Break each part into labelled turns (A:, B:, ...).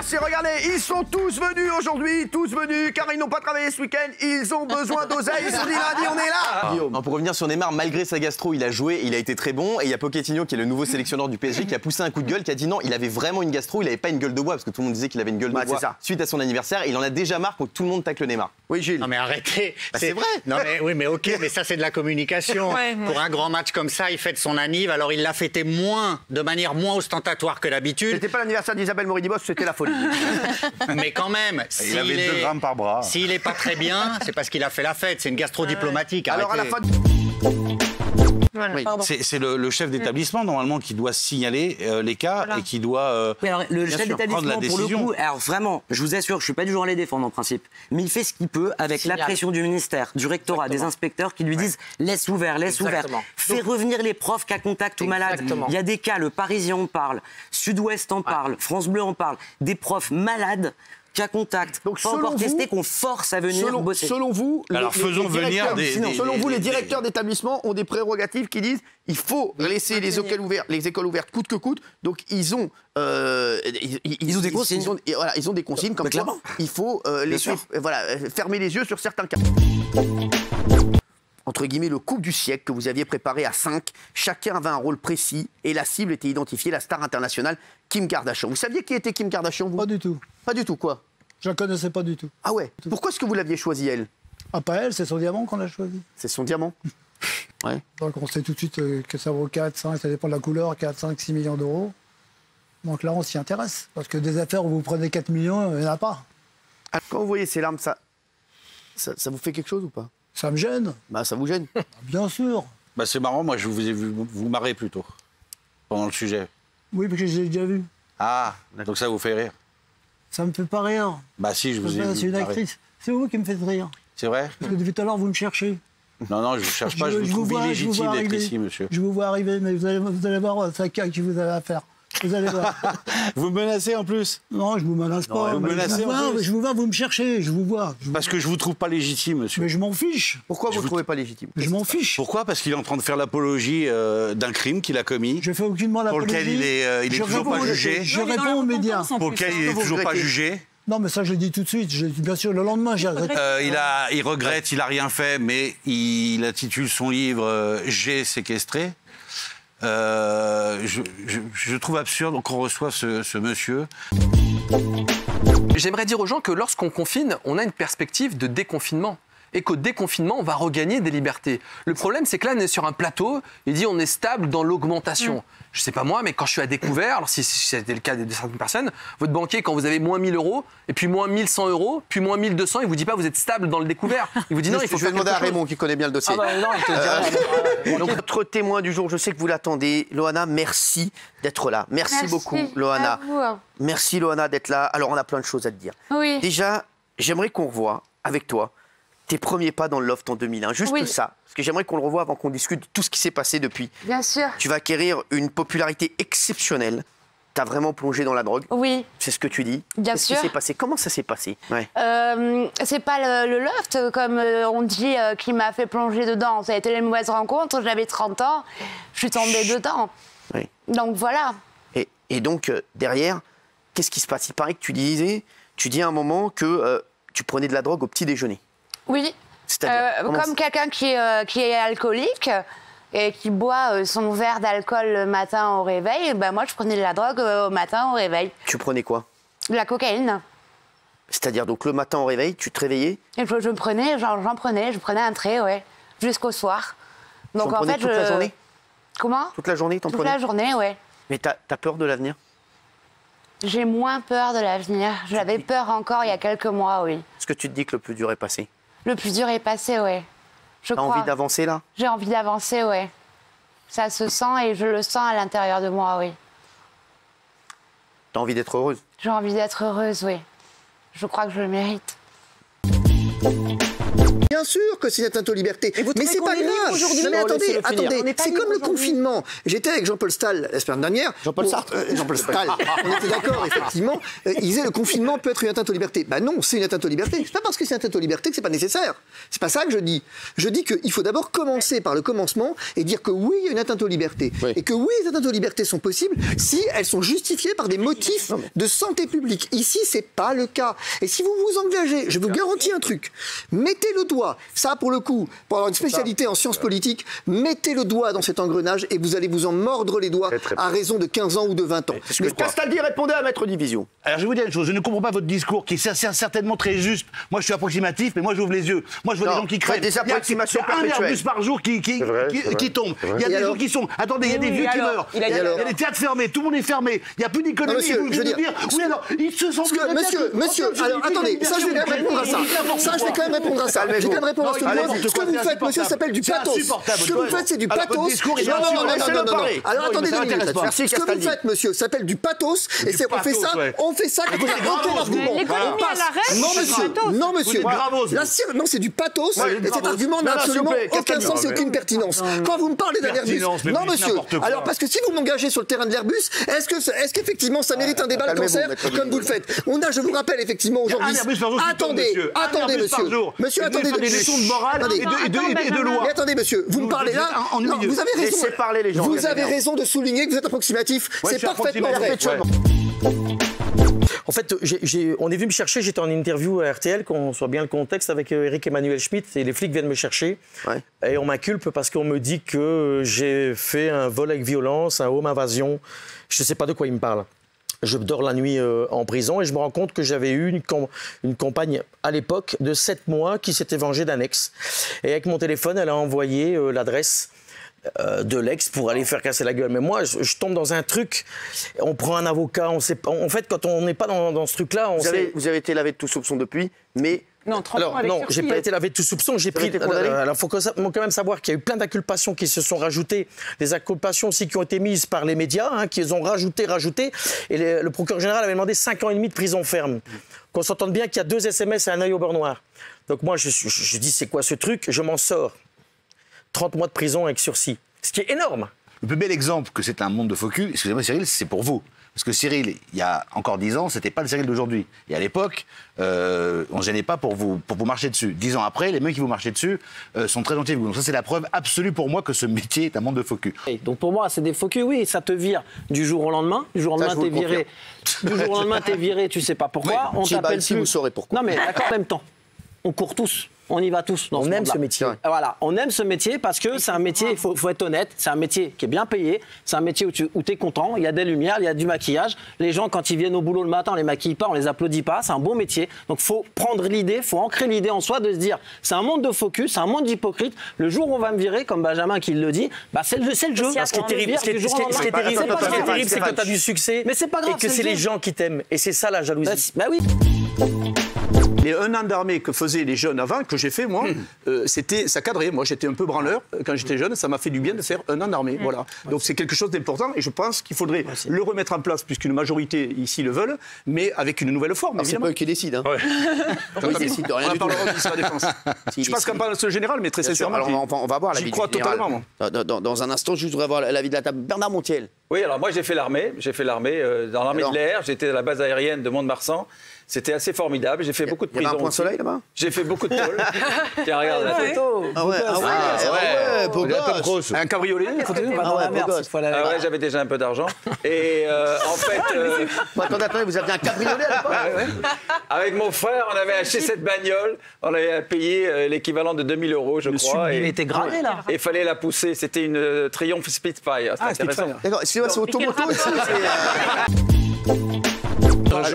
A: merci. Regardez, ils sont tous venus aujourd'hui, tous venus, car ils n'ont pas travaillé ce week-end. Ils ont besoin d'oseille. Ils se sont dit lundi, on est là.
B: Non, pour revenir sur Neymar, malgré sa gastro, il a joué, il a été très bon. Et il y a Pochettino, qui est le nouveau sélectionneur du PSG, qui a poussé un coup de gueule, qui a dit non, il avait vraiment une gastro, il n'avait pas une gueule de bois, parce que tout le monde disait qu'il avait une gueule de bois suite à son anniversaire. Et il en a déjà marre quand tout le monde tacle Neymar.
A: Oui, Gilles.
C: Non mais arrêtez.
A: C'est vrai.
C: Non mais oui, mais ok, mais ça c'est de la communication. Pour un grand match comme ça, il fête son anniv, alors il l'a fêté de manière moins ostentatoire que d'habitude.
A: C'était pas l'anniversaire d'Isabelle Moridibos, c'était la folie.
C: Mais quand même,
D: il avait 2 grammes par bras.
C: S'il est pas très bien, c'est parce qu'il a fait la fête. C'est une gastro diplomatique.
A: Alors à la fin.
E: Oui.
D: C'est le chef d'établissement, normalement, qui doit signaler les cas et qui doit
E: oui, alors, le chef d'établissement, pour le coup, alors vraiment, je vous assure, je suis pas du genre à les défendre en principe, mais il fait ce qu'il peut avec la pression du ministère, du rectorat, des inspecteurs qui lui disent laisse ouvert, laisse ouvert. Fais revenir les profs cas contact ou malades. Il y a des cas, le Parisien en parle, Sud-Ouest en parle, France Bleu en parle, des profs malades cas contact, donc pas encore testé, qu'on force à venir bosser.
A: Selon vous,
D: selon
A: vous, les directeurs d'établissement ont des prérogatives qui disent il faut laisser les écoles ouvertes coûte que coûte. Donc ils ont
E: des consignes.
A: Ils ont des consignes comme quoi il faut fermer les yeux sur certains cas. Entre guillemets, le coup du siècle que vous aviez préparé à 5. Chacun avait un rôle précis et la cible était identifiée, la star internationale, Kim Kardashian. Vous saviez qui était Kim Kardashian, vous?
F: Pas du tout.
A: Pas du tout, quoi?
F: Je la connaissais pas du tout.
A: Ah ouais? Pourquoi est-ce que vous l'aviez choisie, elle?
F: Ah, pas elle, c'est son diamant qu'on a choisi.
A: C'est son diamant? Ouais.
F: Donc on sait tout de suite que ça vaut 4, 5, ça dépend de la couleur, 4, 5, 6 millions d'euros. Donc là, on s'y intéresse. Parce que des affaires où vous prenez 4 millions, il n'y en a pas.
A: Quand vous voyez ces larmes, ça vous fait quelque chose ou pas?
F: Ça me gêne.
A: Bah, ça vous gêne?
F: Bien sûr.
D: Bah, c'est marrant, moi, je vous ai vu vous marrer plutôt, pendant le sujet.
F: Oui, parce que je l'ai déjà vu.
D: Ah, donc ça vous fait rire?
F: Ça me fait pas rire.
D: Bah si, je vous ai vu.
F: C'est une actrice. C'est vous qui me faites rire.
D: C'est vrai?
F: Parce que depuis tout à l'heure, vous me cherchez.
D: Non, non, je ne cherche pas, je vous trouve illégitime d'être ici, monsieur.
F: Je vous vois arriver, mais vous allez voir, ça qui vous avez affaire. Vous allez voir.
D: Vous me menacez en plus?
F: Non, je vous menace pas.
D: Vous me menacez en plus?
F: Je vous vois, vous me cherchez, je vous vois.
D: Parce que je vous trouve pas légitime, monsieur.
F: Mais je m'en fiche.
A: Pourquoi vous ne trouvez pas légitime?
F: Je m'en fiche.
D: Pourquoi? Parce qu'il est en train de faire l'apologie d'un crime qu'il a commis.
F: Je fais aucunement l'apologie.
D: Pour lequel il est toujours pas jugé.
F: Je réponds aux médias.
D: Pour lequel il est toujours pas jugé.
F: Non, mais ça, je le dis tout de suite. Bien sûr, le lendemain, j'ai regretté.
D: Il regrette, il a rien fait, mais il intitule son livre J'ai séquestré. Je trouve absurde qu'on reçoive ce monsieur.
G: J'aimerais dire aux gens que lorsqu'on confine, on a une perspective de déconfinement. Et qu'au déconfinement, on va regagner des libertés. Le problème, c'est que là, on est sur un plateau, il dit on est stable dans l'augmentation. Je sais pas moi, mais quand je suis à découvert, alors si c'était le cas de certaines personnes, votre banquier, quand vous avez moins 1000 euros, et puis moins 1100 euros, puis moins 1200, il vous dit pas vous êtes stable dans le découvert. Il vous dit non, il faut
A: faire quelque chose. Je vais demander à Raymond qui connaît bien le dossier.
G: Ah bah non, il te dira.
A: Donc, notre témoin du jour, je sais que vous l'attendez. Loana, merci d'être là. Merci beaucoup, Loana. Merci, Loana, d'être là. Alors, on a plein de choses à te dire.
H: Oui.
A: Déjà, j'aimerais qu'on revoie avec toi tes premiers pas dans le loft en 2001. Juste ça. Parce que j'aimerais qu'on le revoie avant qu'on discute de tout ce qui s'est passé depuis.
H: Bien sûr.
A: Tu vas acquérir une popularité exceptionnelle. Tu as vraiment plongé dans la drogue.
H: Oui.
A: C'est ce que tu dis.
H: Bien
A: sûr. Qu'est-ce qui s'est passé? Comment ça s'est passé?
H: C'est pas le loft, comme on dit, qui m'a fait plonger dedans. Ça a été les mauvaises rencontres. J'avais 30 ans. Je suis tombée dedans.
A: Oui.
H: Donc voilà.
A: Et donc, derrière, qu'est-ce qui se passe? Il paraît que tu dis à un moment que tu prenais de la drogue au petit déjeuner.
H: Oui, comme quelqu'un qui est alcoolique et qui boit son verre d'alcool le matin au réveil, ben moi je prenais de la drogue au matin au réveil.
A: Tu prenais quoi?
H: De la cocaïne.
A: C'est-à-dire donc le matin au réveil, tu te réveillais?
H: Et j'en prenais un trait, ouais, jusqu'au soir. Donc en fait,
A: toute la journée?
H: Comment?
A: Toute la journée, t'en prenais?
H: Toute la journée, ouais.
A: Mais t'as peur de l'avenir?
H: J'ai moins peur de l'avenir. J'avais peur encore il y a quelques mois, oui.
A: Est-ce que tu te dis que le plus dur est passé? Le
H: plus dur est passé, oui.
A: T'as envie d'avancer, là?
H: J'ai envie d'avancer, oui. Ça se sent et je le sens à l'intérieur de moi, oui.
A: T'as envie d'être heureuse?
H: J'ai envie d'être heureuse, oui. Je crois que je le mérite.
I: bien sûr que c'est une atteinte aux libertés. Mais c'est pas grave. Non, mais attendez, c'est comme le confinement. J'étais avec Jean-Paul Stahl la semaine dernière.
A: Jean-Paul Sartre.
I: Jean-Paul Stahl. On était d'accord, effectivement. Il disait le confinement peut être une atteinte aux libertés. Ben non, c'est une atteinte aux libertés. C'est pas parce que c'est une atteinte aux libertés que c'est pas nécessaire. C'est pas ça que je dis. Je dis qu'il faut d'abord commencer par le commencement et dire que oui, il y a une atteinte aux libertés. Oui. Et que oui, les atteintes aux libertés sont possibles si elles sont justifiées par des motifs de santé publique. Ici, c'est pas le cas. Et si vous vous engagez, je vous garantis un truc, mettez le doigt, ça pour le coup, pour avoir une spécialité en sciences politiques, mettez le doigt dans cet engrenage et vous allez vous en mordre les doigts à raison de 15 ans ou de 20 ans.
A: Mais Castaldi répondait à Maître Division.
J: Alors je vais vous dire une chose, je ne comprends pas votre discours qui est certainement très juste. Moi je suis approximatif, mais moi j'ouvre les yeux. Moi je vois des gens qui crèvent.
A: Des approximations
J: perpétuelles. Il y a un Airbus par jour qui tombe. Il y a des gens qui sont... Attendez, il y a des vieux qui meurent. Il y a des théâtres fermés, tout le monde est fermé. Il n'y a plus d'économie. Vous veux dire... Oui alors, ils se sont...
I: Monsieur, alors attendez, ça je vais quand même répondre à ça. Ça je vais quand même répondre à ça. Je vais quand même répondre à ce point. Ce que vous faites, monsieur, s'appelle du pathos. Ce que vous faites, c'est du pathos. Non. Alors attendez 2 minutes. Ce que vous faites, monsieur, s'appelle du pathos. Et on fait ça quand on a aucun argument.
H: L'économie à l'arrêt.
I: Non, monsieur. Non, c'est du pathos. Et cet argument n'a absolument aucun sens et aucune pertinence. Quand vous me parlez d'un Airbus, non, monsieur. Alors parce que si vous m'engagez sur le terrain de l'Airbus, est-ce qu'effectivement ça mérite un débat de cancer comme vous le faites? Je vous rappelle effectivement aujourd'hui. Attendez, monsieur. Monsieur, attendez.
J: Des leçons de morale et de loi.
I: Mais attendez, monsieur, vous me parlez là. Non, vous avez raison.
A: Laissez parler les gens.
I: Vous avez raison de souligner que vous êtes approximatif. C'est parfaitement vrai.
K: En fait, on est venu me chercher, j'étais en interview à RTL, qu'on soit bien le contexte, avec Eric Emmanuel Schmitt, et les flics viennent me chercher. Ouais. Et on m'inculpe parce qu'on me dit que j'ai fait un vol avec violence, un home invasion. Je ne sais pas de quoi il me parle. Je dors la nuit en prison et je me rends compte que j'avais eu une compagne à l'époque de 7 mois qui s'était vengée d'un ex. Et avec mon téléphone, elle a envoyé l'adresse de l'ex pour aller faire casser la gueule. Mais moi, je tombe dans un truc, on prend un avocat, on sait pas. En fait, quand on n'est pas dans ce truc-là,
A: vous avez été lavé de tout soupçon depuis, mais...
K: Non, j'ai pas été lavé de tout soupçon. J'ai pris. Alors, faut quand même savoir qu'il y a eu plein d'inculpations qui se sont rajoutées, des inculpations aussi qui ont été mises par les médias, qui les ont rajoutées. Et le procureur général avait demandé 5 ans et demi de prison ferme. Qu'on s'entende bien qu'il y a 2 SMS et un œil au beurre noir. Donc moi, je dis c'est quoi ce truc? Je m'en sors. 30 mois de prison avec sursis. Ce qui est énorme.
J: Le plus bel exemple que c'est un monde de faux cul, excusez-moi Cyril, c'est pour vous. Parce que Cyril, il y a encore 10 ans, c'était pas le Cyril d'aujourd'hui. Et à l'époque, on ne gênait pas pour vous marcher dessus. 10 ans après, les mecs qui vous marchaient dessus sont très gentils avec vous. Donc ça, c'est la preuve absolue pour moi que ce métier est un monde de faux cul.
L: Donc pour moi, c'est des faux culs, oui. Ça te vire du jour au lendemain. Du jour au lendemain, t'es viré. Du jour au lendemain, t'es viré, tu sais pas pourquoi.
A: Oui, on t'appelle plus. Vous saurez pourquoi.
L: Non, mais d'accord, en même temps, on court tous. On y va tous.
K: On aime ce métier.
L: Voilà, on aime ce métier parce que c'est un métier, il faut être honnête, c'est un métier qui est bien payé, c'est un métier où tu es content, il y a des lumières, il y a du maquillage. Les gens, quand ils viennent au boulot le matin, on les maquille pas, on les applaudit pas, c'est un bon métier. Donc il faut prendre l'idée, il faut ancrer l'idée en soi de se dire, c'est un monde de faux cul, c'est un monde d'hypocrite. Le jour où on va me virer, comme Benjamin qui le dit, c'est le jeu.
K: Ce qui est terrible, c'est que tu as du succès et que c'est les gens qui t'aiment. Et c'est ça la jalousie.
L: Bah oui.
M: Les 1 an d'armée que faisaient les jeunes avant, que j'ai fait moi, ça cadrait. Moi j'étais un peu branleur quand j'étais jeune, ça m'a fait du bien de faire 1 an d'armée. Voilà. Donc c'est quelque chose d'important et je pense qu'il faudrait le remettre en place puisqu'une majorité ici le veulent, mais avec une nouvelle forme.
A: C'est pas eux qui décident. Hein.
M: Ouais. Ils décident de rien du tout. On parlera sur la défense. Je pense qu'en parle ce général, mais très sincèrement.
A: Alors on va voir l'avis
M: du général. J'y crois totalement.
A: Dans un instant, je voudrais voir l'avis de la table. Bernard Montiel.
N: Oui, alors moi j'ai fait l'armée. Dans l'armée de l'air. J'étais à la base aérienne de Mont-de-Marsan. C'était assez formidable. J'ai fait beaucoup de prisons.
A: Il y avait un point soleil là-bas.
N: J'ai fait beaucoup de tôles. Tiens, regarde la photo.
A: Beau gosse.
N: Un cabriolet. J'avais déjà un peu d'argent. Et en fait.
A: Attendez, vous aviez un cabriolet à l'époque.
N: Avec mon frère, on avait acheté cette bagnole. On avait payé l'équivalent de 2 000 €, je crois.
L: Il était gravé là.
N: Et il fallait la pousser. C'était une Triumph Spitfire. C'était intéressant.
A: D'accord. Excusez-moi, c'est automoto ici.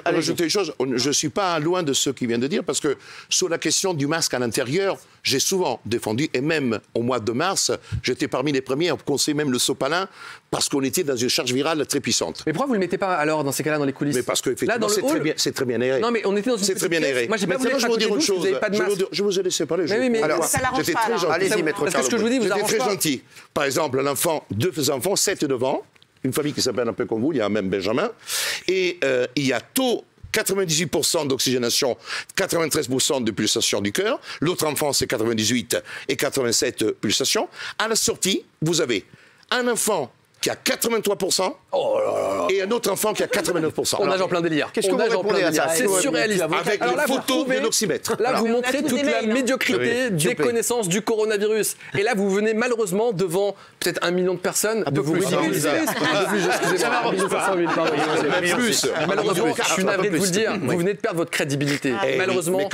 O: Rajouter une chose, je ne suis pas loin de ce qu'il vient de dire, parce que sur la question du masque à l'intérieur, j'ai souvent défendu, et même au mois de mars, j'étais parmi les premiers à conseiller même le sopalin, parce qu'on était dans une charge virale très puissante.
G: Mais pourquoi vous ne le mettez pas alors dans ces cas-là dans les coulisses?
O: Mais parce qu'effectivement, c'est très bien aéré.
G: Non, mais on était dans une
O: c'est très bien aéré.
G: Moi, j'ai pas voulu
O: je vous dire une chose. Je vous ai laissé parler.
G: Alors,
O: j'étais très gentil.
A: Allez-y, maître
G: Parce que ce que je vous dis, vous
O: j'étais très gentil. Par exemple, l'enfant, 2 enfants, 7 devant. Une famille qui s'appelle un peu comme vous, il y a même Benjamin. Et il y a tôt 98% d'oxygénation, 93% de pulsation du cœur. L'autre enfant, c'est 98 et 87 pulsations. À la sortie, vous avez un enfant qui a 83% et un autre enfant qui a 89%.
G: On nage en plein délire.
A: Qu'est-ce que vous répondez à ça?
G: C'est surréaliste.
O: Avec une photo de l'oxymètre.
G: Là, vous montrez toute la médiocrité des connaissances du coronavirus. Et là, vous venez malheureusement devant peut-être 1 million de personnes de vous ridiculiser. Malheureusement, je suis navré de vous le dire, vous venez de perdre votre crédibilité. Malheureusement.